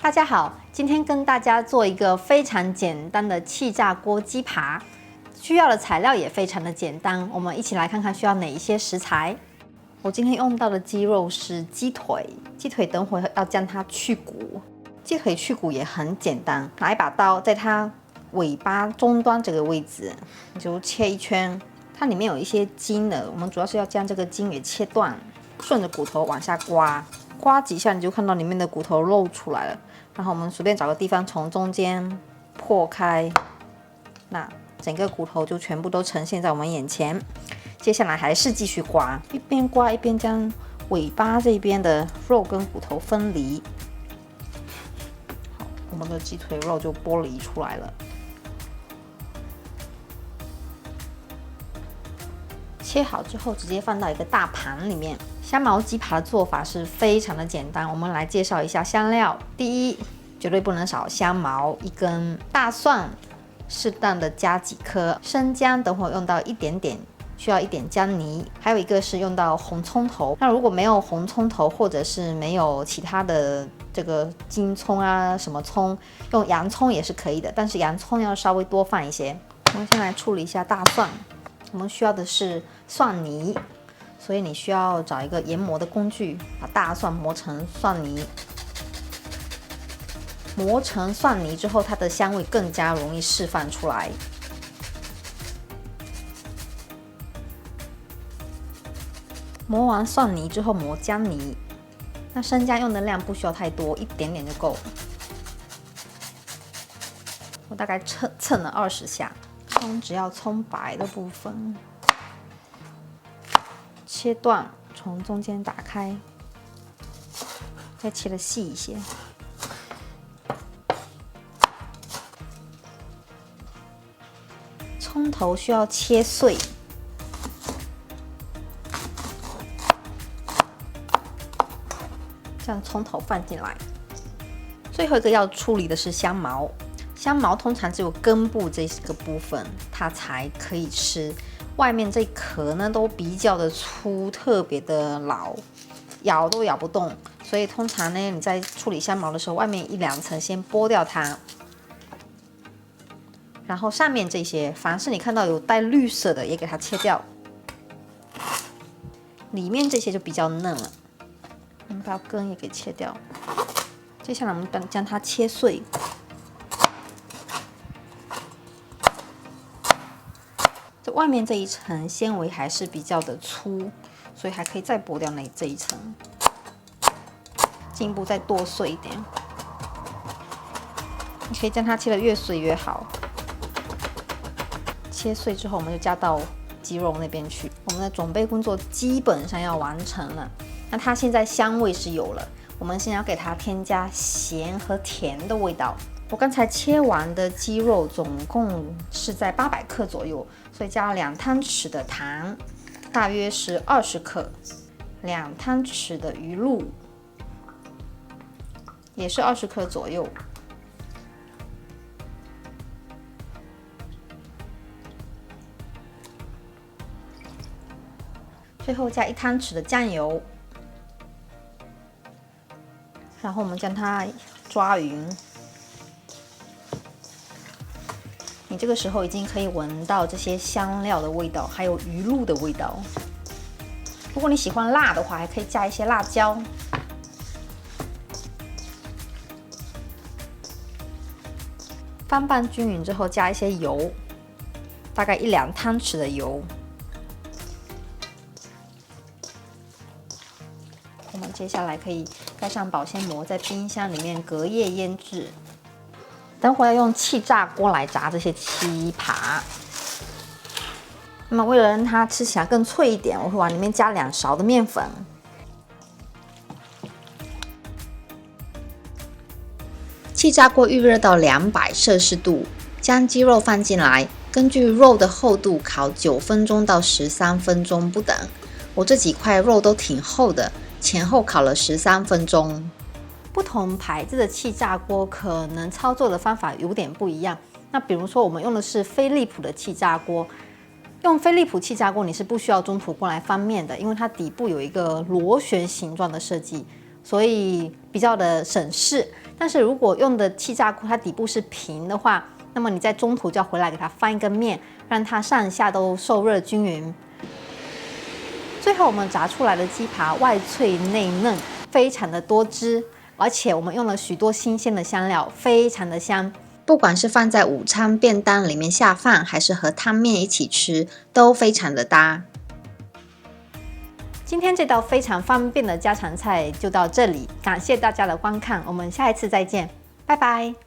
大家好，今天跟大家做一个非常简单的气炸锅鸡扒，需要的材料也非常的简单，我们一起来看看需要哪一些食材。我今天用到的鸡肉是鸡腿，鸡腿等会要将它去骨，鸡腿去骨也很简单，拿一把刀在它尾巴终端这个位置，你就切一圈，它里面有一些筋的，我们主要是要将这个筋给切断，顺着骨头往下刮，刮几下你就看到里面的骨头露出来了。然后我们随便找个地方从中间破开，那整个骨头就全部都呈现在我们眼前。接下来还是继续刮，一边刮一边将尾巴这边的肉跟骨头分离。好，我们的鸡腿肉就剥离出来了。切好之后，直接放到一个大盘里面。香茅鸡扒的做法是非常的简单，我们来介绍一下香料。第一，绝对不能少香茅1根，大蒜适当的加几颗，生姜等会用到一点点，需要一点姜泥。还有一个是用到红葱头，那如果没有红葱头，或者是没有其他的这个金葱啊什么葱，用洋葱也是可以的，但是洋葱要稍微多放一些。我们先来处理一下大蒜，我们需要的是蒜泥。所以你需要找一个研磨的工具，把大蒜磨成蒜泥。磨成蒜泥之后，它的香味更加容易释放出来。磨完蒜泥之后，磨姜泥。那生姜用的量不需要太多，一点点就够。我大概蹭了20下。葱只要葱白的部分。切断，从中间打开，再切的细一些。葱头需要切碎，这样葱头放进来。最后一个要处理的是香茅，香茅通常只有根部这个部分它才可以吃。外面这一壳呢都比较的粗，特别的老，咬都咬不动，所以通常呢你在处理香茅的时候，外面1、2层先剥掉它，然后上面这些凡是你看到有带绿色的也给它切掉，里面这些就比较嫩了，我们把根也给切掉。接下来我们将它切碎。外面这一层纤维还是比较的粗，所以还可以再剥掉这一层，进一步再剁碎一点。你可以将它切得越碎越好。切碎之后，我们就加到鸡肉那边去。我们的准备工作基本上要完成了。那它现在香味是有了，我们先要给它添加咸和甜的味道。我刚才切完的鸡肉总共是在800克左右，所以加了2汤匙的糖，大约是20克，2汤匙的鱼露，也是20克左右。最后加1汤匙的酱油，然后我们将它抓匀。你这个时候已经可以闻到这些香料的味道，还有鱼露的味道。如果你喜欢辣的话，还可以加一些辣椒。翻拌均匀之后，加一些油，大概1、2汤匙的油。我们接下来可以盖上保鲜膜，在冰箱里面隔夜腌制。等会要用气炸锅来炸这些鸡扒，那么为了让它吃起来更脆一点，我会往里面加2勺的面粉。气炸锅预热到200摄氏度，将鸡肉放进来，根据肉的厚度烤9分钟到13分钟不等。我这几块肉都挺厚的，前后烤了13分钟。不同牌子的气炸锅可能操作的方法有点不一样。那比如说我们用的是飞利浦的气炸锅，用飞利浦气炸锅你是不需要中途过来翻面的，因为它底部有一个螺旋形状的设计，所以比较的省事。但是如果用的气炸锅它底部是平的话，那么你在中途就要回来给它翻一个面，让它上下都受热均匀。最后我们炸出来的鸡扒外脆内嫩，非常的多汁，而且我们用了许多新鲜的香料，非常的香。不管是放在午餐便当里面下饭，还是和汤面一起吃，都非常的搭。今天这道非常方便的家常菜就到这里，感谢大家的观看，我们下一次再见，拜拜。